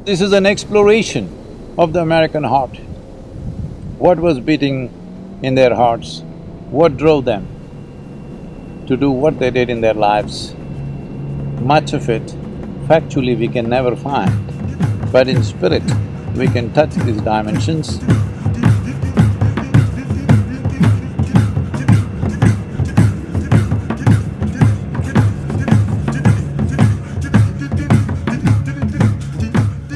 This is an exploration of the American heart. What was beating in their hearts? What drove them to do what they did in their lives? Much of it, factually, we can never find, but in spirit, we can touch these dimensions.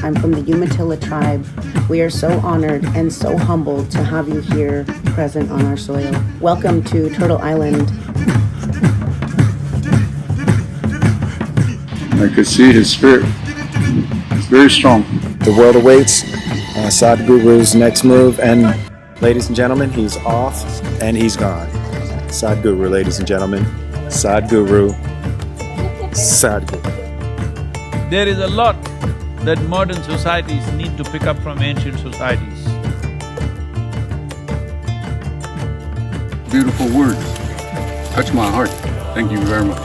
I'm from the Umatilla tribe. We are so honored and so humbled to have you here present on our soil. Welcome to Turtle Island. I could see his spirit. It's very strong. The world awaits Sadhguru's next move, and ladies and gentlemen, he's off and he's gone. Sadhguru, ladies and gentlemen. Sadhguru. Sadhguru. There is a lot that modern societies need to pick up from ancient societies. Beautiful words. Touch my heart. Thank you very much.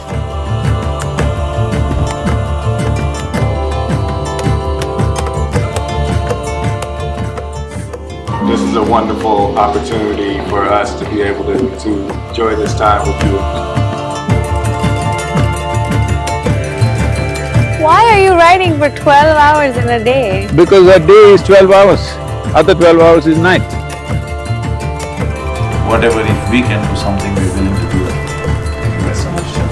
This is a wonderful opportunity for us to be able to enjoy this time with you. Why are you writing for 12 hours in a day? Because a day is 12 hours, other 12 hours is night. Whatever, if we can do something, we're willing to do it. Thank you very so much, sir.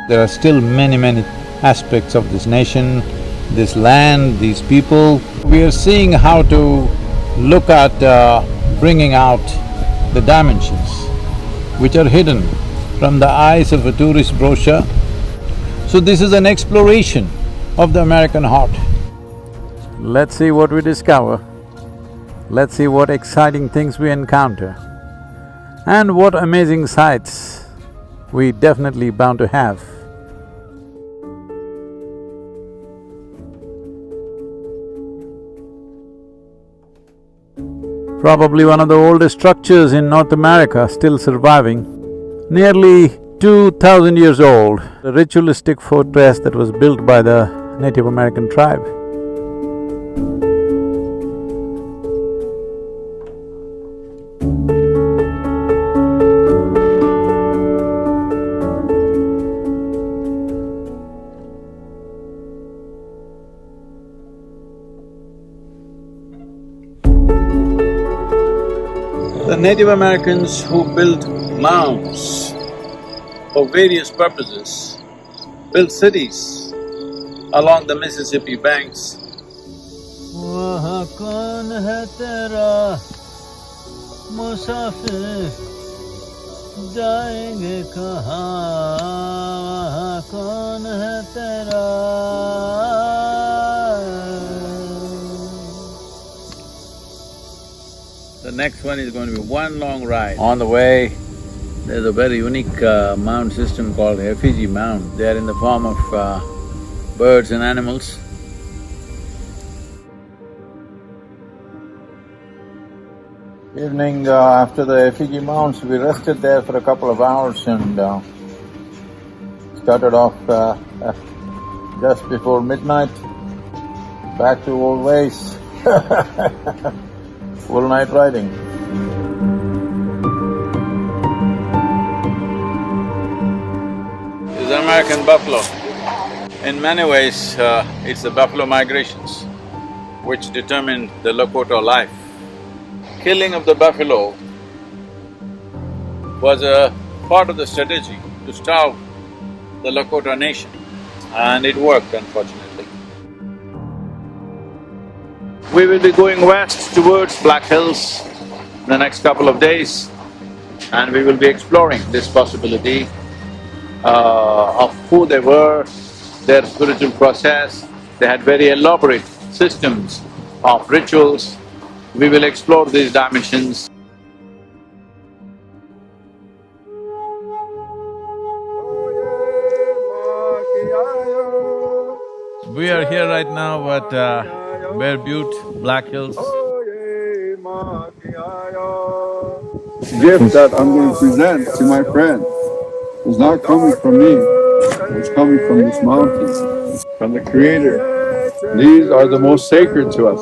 There are still many aspects of this nation, this land, these people. We are seeing how to look at bringing out the dimensions which are hidden from the eyes of a tourist brochure. So this is an exploration of the American heart. Let's see what we discover. Let's see what exciting things we encounter and what amazing sights we definitely bound to have. Probably one of the oldest structures in North America still surviving, nearly 2,000 years old, a ritualistic fortress that was built by the Native American tribe. The Native Americans who built mounds for various purposes, built cities along the Mississippi banks. The next one is going to be one long ride. On the way, there's a very unique mound system called effigy mound. They are in the form of birds and animals. Evening, after the effigy mounds, we rested there for a couple of hours and started off just before midnight, back to old ways. Full night riding. This is American buffalo. In many ways, it's the buffalo migrations which determined the Lakota life. Killing of the buffalo was a part of the strategy to starve the Lakota nation, and it worked, unfortunately. We will be going west towards Black Hills in the next couple of days, and we will be exploring this possibility of who they were, their spiritual process. They had very elaborate systems of rituals. We will explore these dimensions. We are here right now at Bare Butte, Black Hills. Gift that I'm going to present to my friend is not coming from me. It's coming from this mountain, from the Creator. These are the most sacred to us.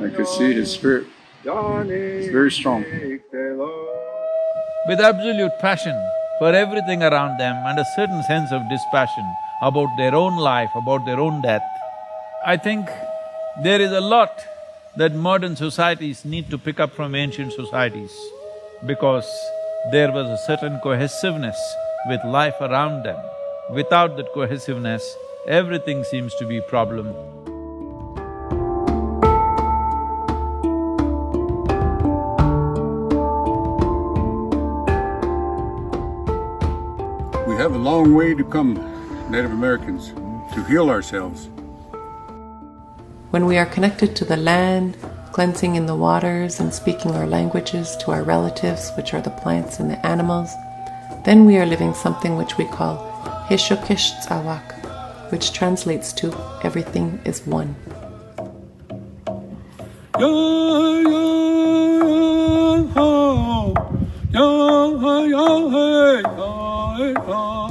I can see his spirit. It's very strong. With absolute passion for everything around them and a certain sense of dispassion about their own life, about their own death. I think there is a lot that modern societies need to pick up from ancient societies because there was a certain cohesiveness with life around them. Without that cohesiveness, everything seems to be a problem. We have a long way to come, Native Americans, to heal ourselves. When we are connected to the land, cleansing in the waters and speaking our languages to our relatives, which are the plants and the animals, then we are living something which we call Hishokish Tsawak, which translates to everything is one.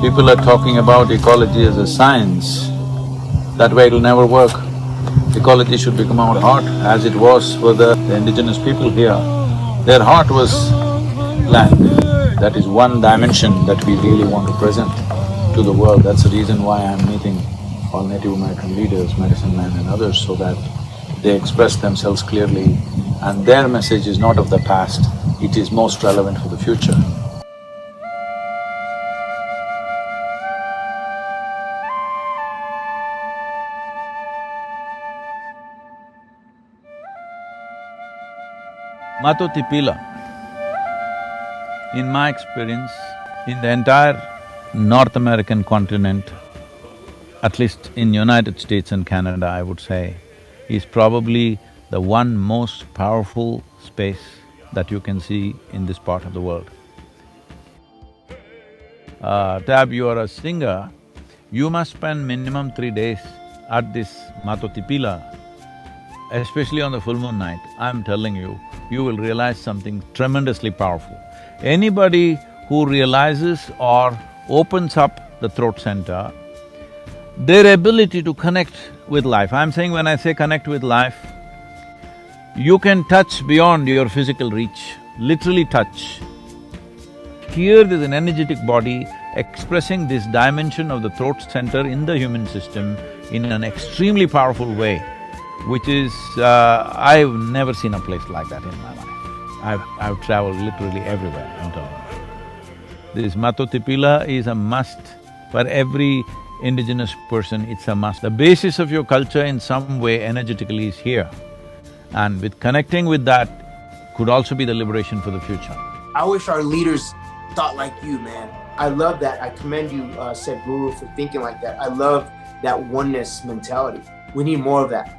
People are talking about ecology as a science. That way it'll never work. Ecology should become our heart, as it was for the indigenous people here. Their heart was land. That is one dimension that we really want to present to the world. That's the reason why I'm meeting all Native American leaders, medicine men and others, so that they express themselves clearly and their message is not of the past, it is most relevant for the future. Matotipila, in my experience, in the entire North American continent, at least in United States and Canada, I would say, is probably the one most powerful space that you can see in this part of the world. Tab, you are a singer, you must spend minimum 3 days at this Matotipila, especially on the full moon night. I'm telling you, you will realize something tremendously powerful. Anybody who realizes or opens up the throat center, their ability to connect with life, I'm saying when I say connect with life, you can touch beyond your physical reach, literally touch. Here there's an energetic body expressing this dimension of the throat center in the human system in an extremely powerful way, which is… I've never seen a place like that in my life. I've traveled literally everywhere, I'm telling you. This Matotipila is a must for every indigenous person, it's a must. The basis of your culture in some way energetically is here. And with connecting with that could also be the liberation for the future. I wish our leaders thought like you, man. I love that. I commend you, Sadhguru, for thinking like that. I love that oneness mentality. We need more of that.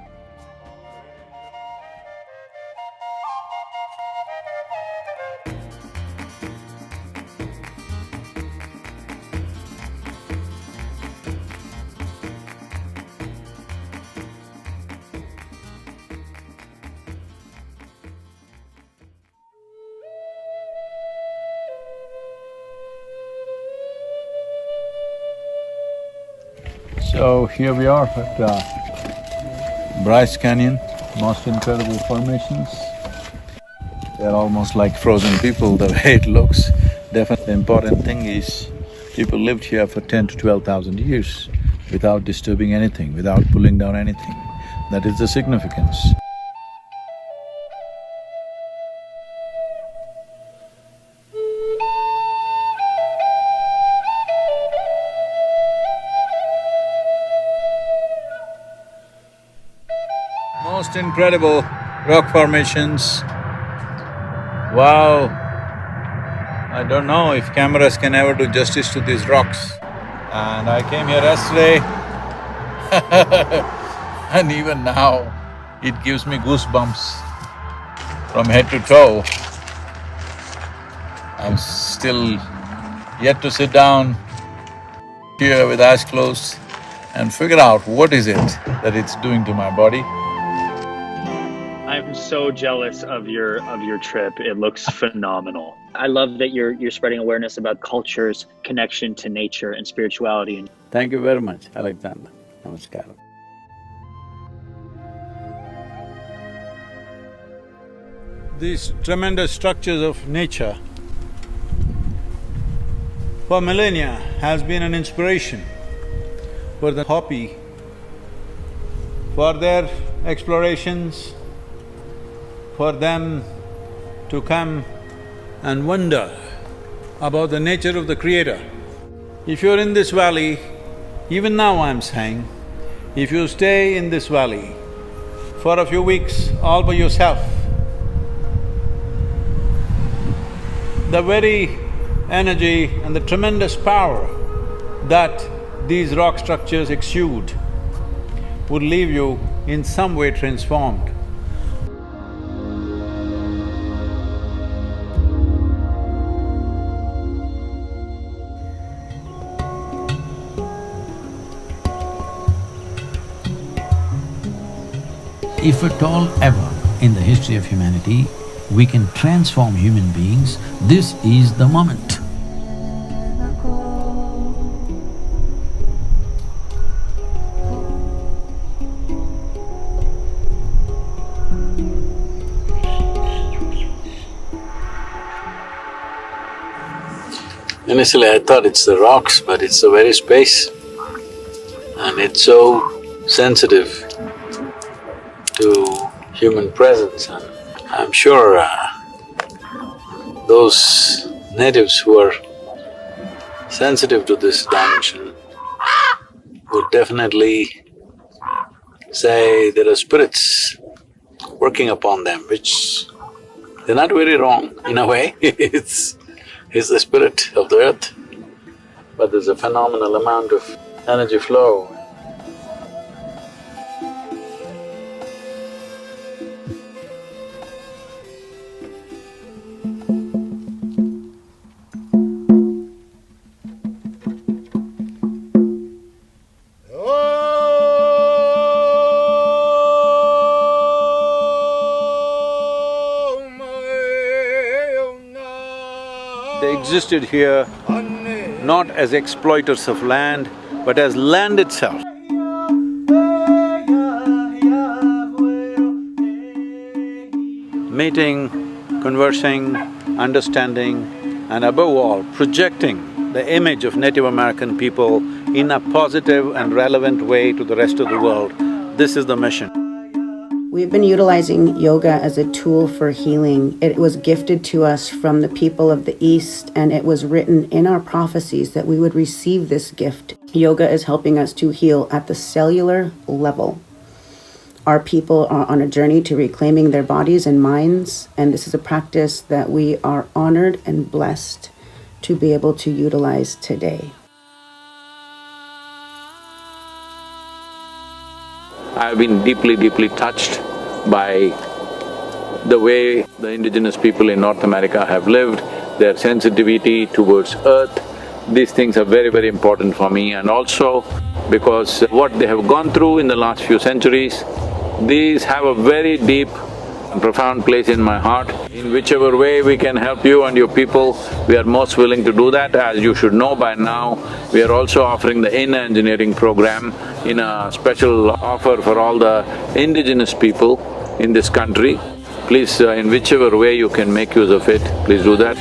So here we are at Bryce Canyon, most incredible formations. They're almost like frozen people the way it looks. Definitely the important thing is people lived here for 10 to 12,000 years without disturbing anything, without pulling down anything. That is the significance. Most incredible rock formations. Wow! I don't know if cameras can ever do justice to these rocks. And I came here yesterday and even now it gives me goosebumps from head to toe. I'm still yet to sit down here with eyes closed and figure out what is it that it's doing to my body. I'm so jealous of your trip. It looks phenomenal. I love that you're spreading awareness about culture's connection to nature and spirituality. Thank you very much, Alexander. Namaskaram. These tremendous structures of nature for millennia has been an inspiration for the Hopi, for their explorations, for them to come and wonder about the nature of the Creator. If you're in this valley, even now I'm saying, if you stay in this valley for a few weeks all by yourself, the very energy and the tremendous power that these rock structures exude would leave you in some way transformed. If at all ever in the history of humanity we can transform human beings, this is the moment. Initially I thought it's the rocks, but it's the very space, and it's so sensitive to human presence, and I'm sure those natives who are sensitive to this dimension would definitely say there are spirits working upon them, which they're not very wrong in a way. It's the spirit of the earth, but there's a phenomenal amount of energy flow. They existed here not as exploiters of land, but as land itself. Meeting, conversing, understanding, and above all, projecting the image of Native American people in a positive and relevant way to the rest of the world. This is the mission. We've been utilizing yoga as a tool for healing. It was gifted to us from the people of the East, and it was written in our prophecies that we would receive this gift. Yoga is helping us to heal at the cellular level. Our people are on a journey to reclaiming their bodies and minds, and this is a practice that we are honored and blessed to be able to utilize today. I've been deeply touched by the way the indigenous people in North America have lived, their sensitivity towards earth. These things are very important for me, and also because what they have gone through in the last few centuries, these have a very deep and profound place in my heart. In whichever way we can help you and your people, we are most willing to do that. As you should know by now, we are also offering the inner engineering program in a special offer for all the indigenous people in this country. Please, in whichever way you can make use of it, please do that.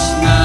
Krishna